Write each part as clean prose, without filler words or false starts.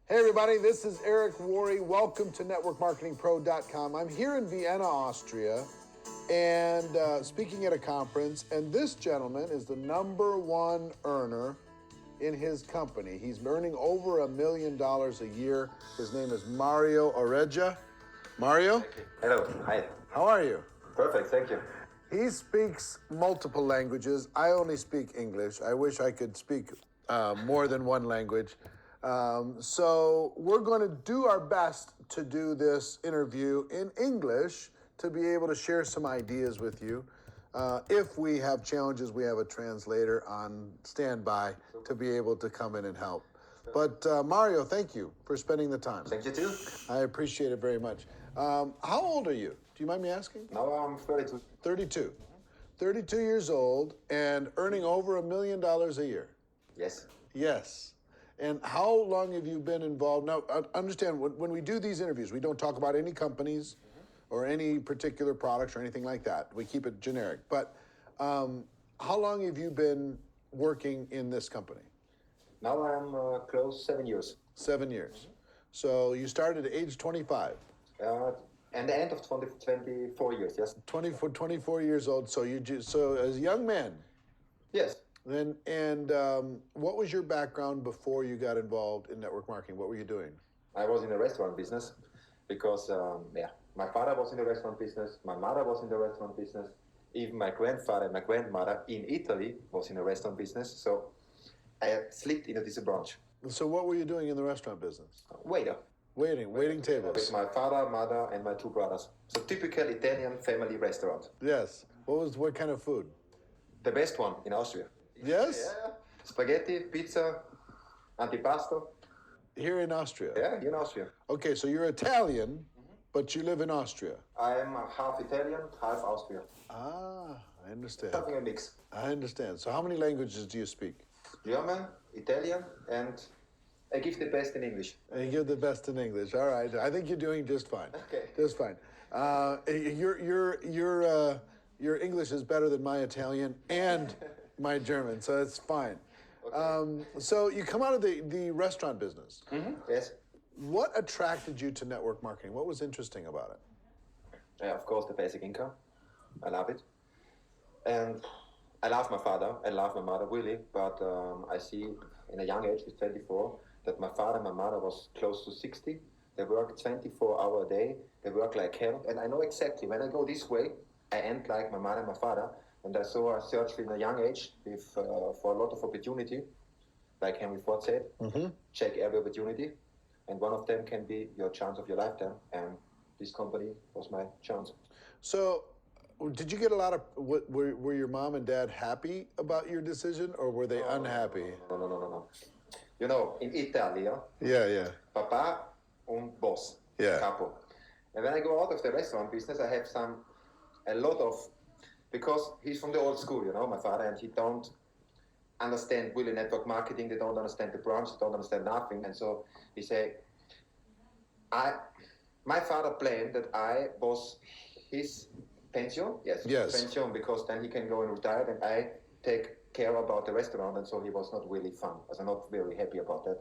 Hey everybody, this is Eric Worre. Welcome to networkmarketingpro.com. I'm here in Vienna, Austria, and speaking at a conference, and this gentleman is the #1 earner in his company. He's earning over $1 million a year. His name is Mario Oreja. Mario? Hello, hi. How are you? Perfect, thank you. He speaks multiple languages. I only speak English. I wish I could speak more than one language. So we're going to do our best to do this interview in English to be able to share some ideas with you. If we have challenges, we have a translator on standby to be able to come in and help. But Mario, thank you for spending the time. Thank you too. I appreciate it very much. How old are you? Do you mind me asking? Now I'm 32. 32. 32 years old and earning over $1 million a year. Yes. Yes. And how long have you been involved? Now, understand, when we do these interviews, we don't talk about any companies or any particular products or anything like that. We keep it generic. But how long have you been working in this company? Now I'm close 7 years. 7 years. So you started at age 25. And the end of 24 years, yes. 24 years old. So as a young man. Yes. And what was your background before you got involved in network marketing? What were you doing? I was in the restaurant business because, my father was in the restaurant business, my mother was in the restaurant business, even my grandfather and my grandmother in Italy was in the restaurant business. So I slipped into this branch. So what were you doing in the restaurant business? Waiter. Waiting tables. With my father, mother, and my 2 brothers. So typical Italian family restaurant. Yes. What kind of food? The best one in Austria. Yes? Yeah. Spaghetti, pizza, antipasto. Here in Austria? Yeah, in Austria. Okay, so you're Italian, but you live in Austria. I am half Italian, half Austrian. Ah, I understand. Something a mix. I understand. So how many languages do you speak? German, Italian, and I give the best in English. And you give the best in English. All right. I think you're doing just fine. Okay. Just fine. Your English is better than my Italian and my German, so it's fine. Okay. So you come out of the restaurant business. Mm-hmm. Yes. What attracted you to network marketing? What was interesting about it? Yeah, of course, the basic income. I love it. And I love my father. I love my mother, really. But I see in a young age, with 24, that my father and my mother was close to 60. They work 24 hours a day. They work like hell. And I know exactly, when I go this way, I end like my mother and my father. And I saw a search in a young age with, for a lot of opportunity, like Henry Ford said, check every opportunity. And one of them can be your chance of your lifetime. And this company was my chance. So did you get a lot of, were your mom and dad happy about your decision, or were they unhappy? No. You know, in Italy, Yeah. Papa un boss, Yeah. capo. And when I go out of the restaurant business, I have a lot of, because he's from the old school, my father, and he don't understand really network marketing, they don't understand the branch, they don't understand nothing. And so he say, my father planned that I was his pension, yes, pension, because then he can go and retire, and I take care about the restaurant, and so he was not really fun. I was not very happy about that.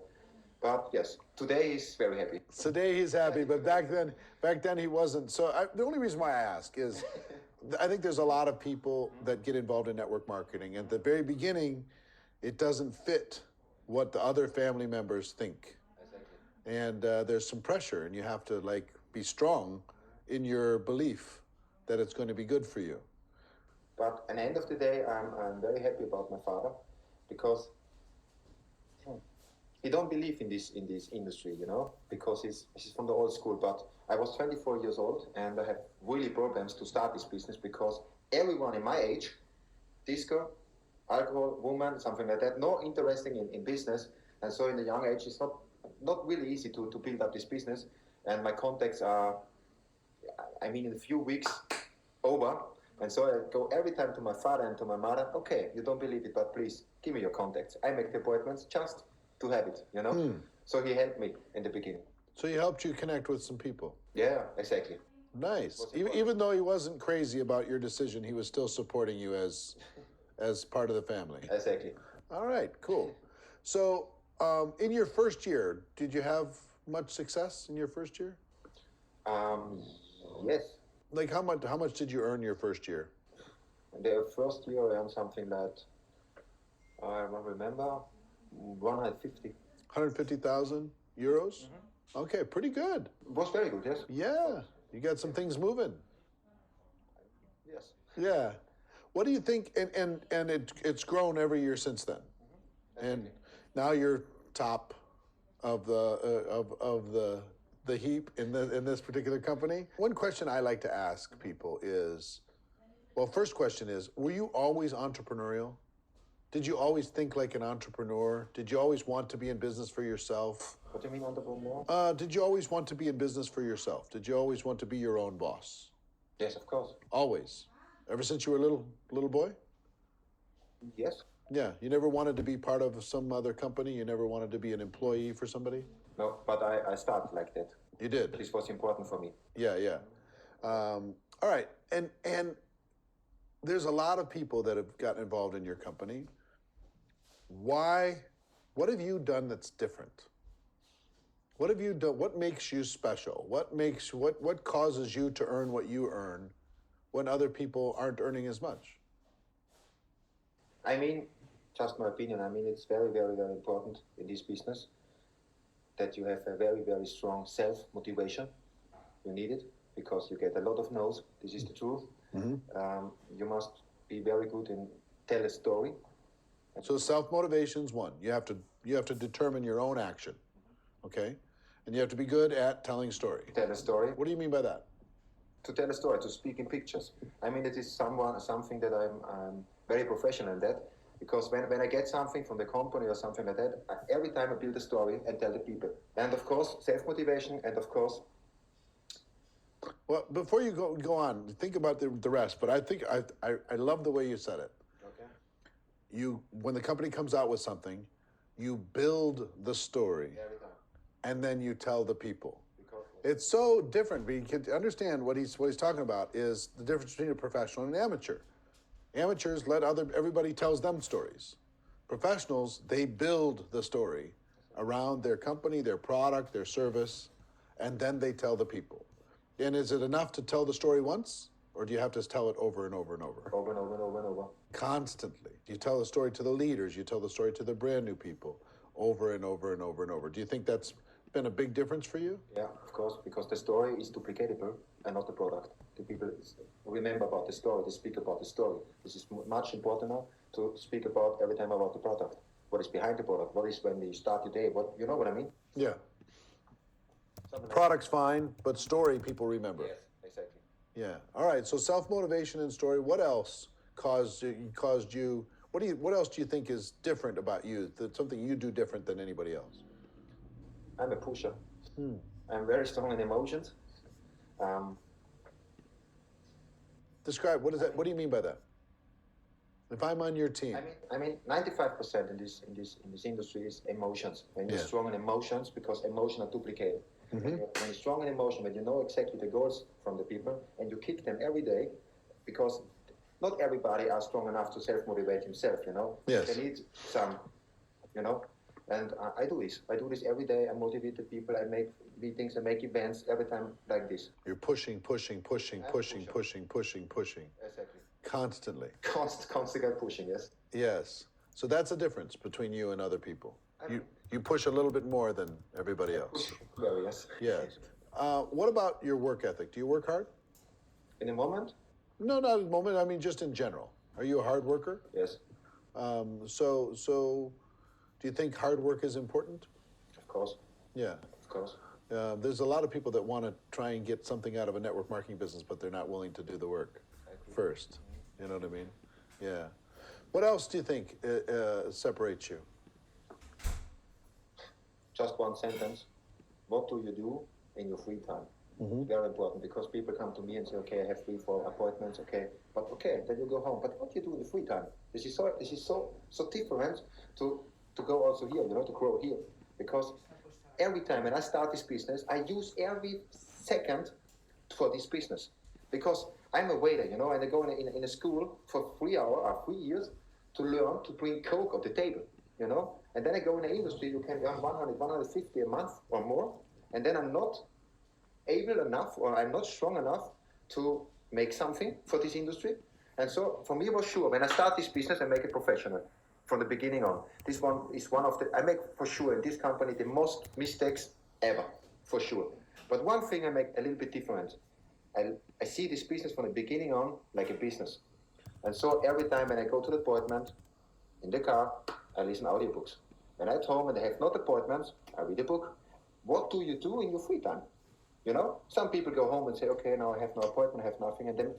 But yes, today he's very happy. Today he's happy, but back then he wasn't. So the only reason why I ask is, I think there's a lot of people that get involved in network marketing. At the very beginning, it doesn't fit what the other family members think. Exactly. And there's some pressure, and you have to be strong in your belief that it's going to be good for you. But at the end of the day, I'm very happy about my father, because he don't believe in this industry, because he's from the old school. But I was 24 years old, and I had really problems to start this business, because everyone in my age, disco, alcohol, woman, something like that, no interesting in business. And so in a young age, it's not really easy to build up this business. And my contacts are, in a few weeks, over. And so I go every time to my father and to my mother, okay, you don't believe it, but please, give me your contacts. I make the appointments just to have it, So he helped me in the beginning. So he helped you connect with some people? Yeah, exactly. Nice. Even though he wasn't crazy about your decision, he was still supporting you as part of the family. Exactly. All right, cool. So In your first year, did you have much success in your first year? Yes. Like how much did you earn your first year? The first year I earned something that I don't remember 150. 150,000 euros? Okay, pretty good. It was very good, yes. Yeah, you got some things moving. Yes. Yeah. What do you think? And it's grown every year since then. And now you're top of the heap in this particular company. One question I like to ask people is, well, first question is, were you always entrepreneurial? Did you always think like an entrepreneur? Did you always want to be in business for yourself? What do you mean entrepreneur? Did you always want to be in business for yourself? Did you always want to be your own boss? Yes, of course. Always. Ever since you were a little boy? Yes. Yeah. You never wanted to be part of some other company? You never wanted to be an employee for somebody? No, but I started like that. You did? This was important for me. Yeah, yeah. All right. And there's a lot of people that have gotten involved in your company. Why? What have you done that's different? What have you done? What makes you special? What causes you to earn what you earn when other people aren't earning as much? I mean, just my opinion, I mean, it's very, very, very important in this business that you have a very, very strong self-motivation. You need it because you get a lot of no's. This is the truth. You must be very good in tell a story. So self-motivation is one. You have to determine your own action, okay? And you have to be good at telling story. Tell a story. What do you mean by that? To tell a story, to speak in pictures. I mean, it is something that I'm very professional in that, because when I get something from the company or something like that, every time I build a story and tell the people. And of course, self-motivation, and of course... Well, before you go on, think about the rest, but I think I love the way you said it. Okay. When the company comes out with something, you build the story, Every time. and then you tell the people. Because It's so different. We can understand what he's talking about is the difference between a professional and an amateur. Amateurs everybody tells them stories. Professionals, they build the story around their company, their product, their service, and then they tell the people. And is it enough to tell the story once, or do you have to tell it over and over and over? Over and over and over and over. Constantly. You tell the story to the leaders, you tell the story to the brand new people, over and over and over and over. Do you think that's been a big difference for you? Yeah, of course, because the story is duplicatable and not the product. The people remember about the story, they speak about the story. This is much important now to speak about every time about the product. What is behind the product? What is when you start your day? What, you know what I mean? Yeah. Something like Product's fine, but story people remember. Yes, exactly. Yeah. All right. So self-motivation and story. What else caused you? What else do you think is different about you? That's something you do different than anybody else. I'm a pusher. I'm very strong in emotions. Describe what is that? What do you mean by that? If I'm on your team, I mean, 95% in this industry is emotions. When you're Yeah. strong in emotions, because emotions are duplicated. When you're strong in emotion, when you know exactly the goals from the people, and you kick them every day, because not everybody are strong enough to self-motivate himself, you know? Yes. They need some, you know? And I do this. I do this every day. I motivate the people. I make meetings. I make events every time like this. you're pushing, Exactly. constantly. Constant pushing, yes. Yes. So that's a difference between you and other people. You push a little bit more than everybody else. Very, yes. Yes. What about your work ethic? Do you work hard? In a moment? No, not at the moment. I mean, just in general. Are you a hard worker? Yes. So do you think hard work is important? Of course. Yeah. Of course. There's a lot of people that want to try and get something out of a network marketing business, but they're not willing to do the work first. You know what I mean? Yeah. What else do you think separates you? Just one sentence. What do you do in your free time? Very important, because people come to me and say, okay, I have free for appointments, okay, but okay, then you go home. But what do you do in the free time? This is so different to go also here, you know, to grow here. Because every time when I start this business, I use every second for this business. Because I'm a waiter, you know, and I go in a school for 3 hours or 3 years to learn to bring Coke on the table, you know. And then I go in the industry, you can earn 100, 150 a month or more. And then I'm not able enough, or I'm not strong enough to make something for this industry. And so for me, it was sure, when I start this business, I make it professional from the beginning on. This one is one of the, I make for sure in this company the most mistakes ever, for sure. But one thing I make a little bit different. I see this business from the beginning on like a business. And so every time when I go to the appointment, in the car, I listen audiobooks. When I'm at home and I have not appointments, I read a book. What do you do in your free time? You know, some people go home and say, okay, now I have no appointment, I have nothing, and then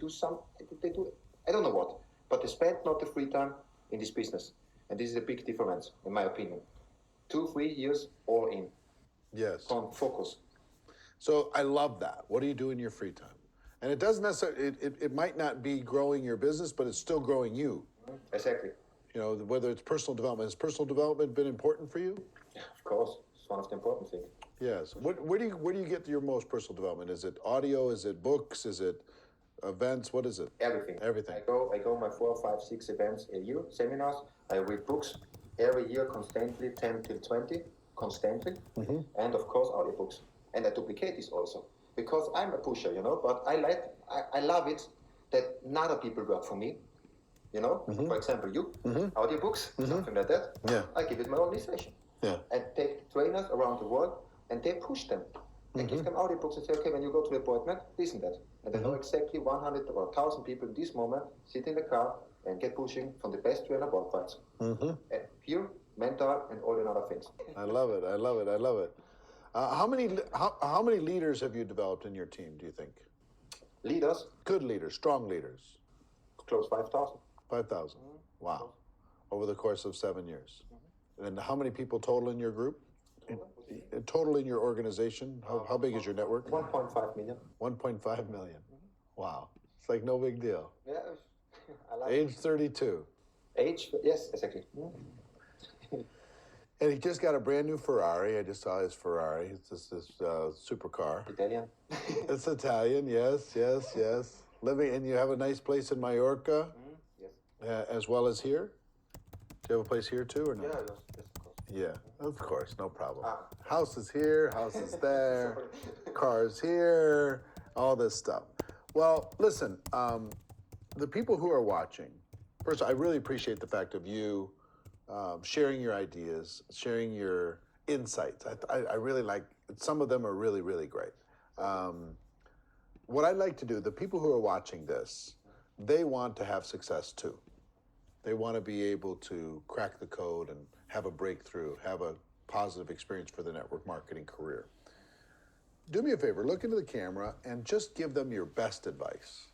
they do, I don't know what, but they spend not the free time in this business. And this is a big difference, in my opinion. 2-3 years all in. Yes. On focus. So I love that. What do you do in your free time? And it doesn't necessarily, it might not be growing your business, but it's still growing you. Exactly. You know, whether it's personal development. Has personal development been important for you? Of course. It's one of the important things. Yes. Where do you get your most personal development? Is it audio? Is it books? Is it events? What is it? Everything. Everything. I go my 4, 5, 6 events a year, seminars. I read books every year constantly, 10 till 20, constantly. Mm-hmm. And of course, audiobooks. And I duplicate this also. Because I'm a pusher, you know, but I love it that other people work for me. You know, mm-hmm. For example, you, audiobooks, something like that. Yeah. I give it my organization. Yeah. And take trainers around the world and they push them. And give them audiobooks and say, okay, when you go to the appointment, listen that. And they know exactly 100 or 1,000 people in this moment sit in the car and get pushing from the best trainer worldwide. And here, mental and all the other things. I love it. I love it. I love it. How many leaders have you developed in your team, do you think? Leaders? Good leaders, strong leaders. Close 5,000. 5,000. Wow. Over the course of 7 years. And how many people total in your group? Total in your organization? How big is your network? 1.5 million. 1.5 million. Wow. It's like no big deal. Yeah. I like Age 32. Age? Yes, exactly. And he just got a brand new Ferrari. I just saw his Ferrari. It's this supercar. Italian. It's Italian, yes. Living, and you have a nice place in Mallorca, yes. As well as here. Do you have a place here too, or no? Yeah, yes, of course. Yeah, of course, no problem. House is here, house is there, cars here, all this stuff. Well, listen, the people who are watching, first, I really appreciate the fact of you sharing your ideas, sharing your insights. I really like, some of them are really, really great. What I'd like to do, the people who are watching this, they want to have success too. They want to be able to crack the code and have a breakthrough, have a positive experience for the network marketing career. Do me a favor, look into the camera and just give them your best advice,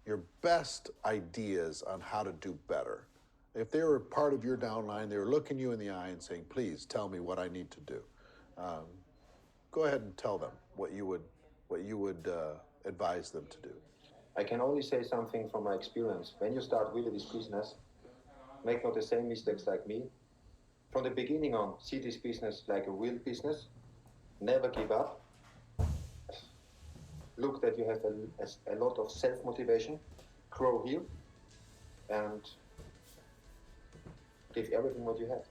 your best ideas on how to do better. If they were part of your downline, they were looking you in the eye and saying, please tell me what I need to do. Go ahead and tell them what you would advise them to do. I can only say something from my experience. When you start really this business, make not the same mistakes like me. From the beginning on, see this business like a real business. Never give up. Look that you have a lot of self-motivation. Grow here. And give everything what you have.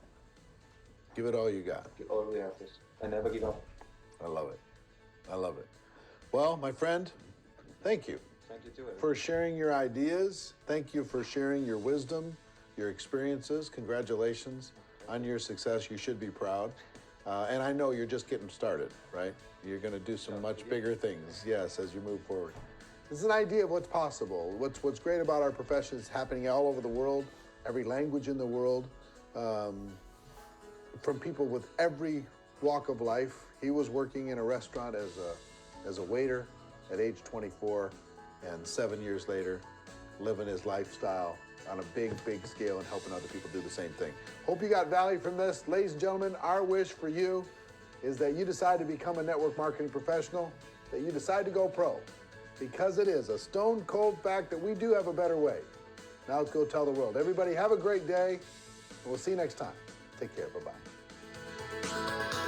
Give it all you got. Give all you have. And never give up. I love it. I love it. Well, my friend, thank you. Thank you too. For sharing your ideas. Thank you for sharing your wisdom, your experiences. Congratulations on your success. You should be proud. And I know you're just getting started, right? You're going to do some much bigger things, yes, as you move forward. This is an idea of what's possible. What's great about our profession is happening all over the world, every language in the world, from people with every walk of life. He was working in a restaurant as a waiter at age 24, and 7 years later, living his lifestyle on a big, big scale and helping other people do the same thing. Hope you got value from this. Ladies and gentlemen, our wish for you is that you decide to become a network marketing professional, that you decide to go pro, because it is a stone cold fact that we do have a better way. Now let's go tell the world. Everybody have a great day, and we'll see you next time. Take care. Bye-bye.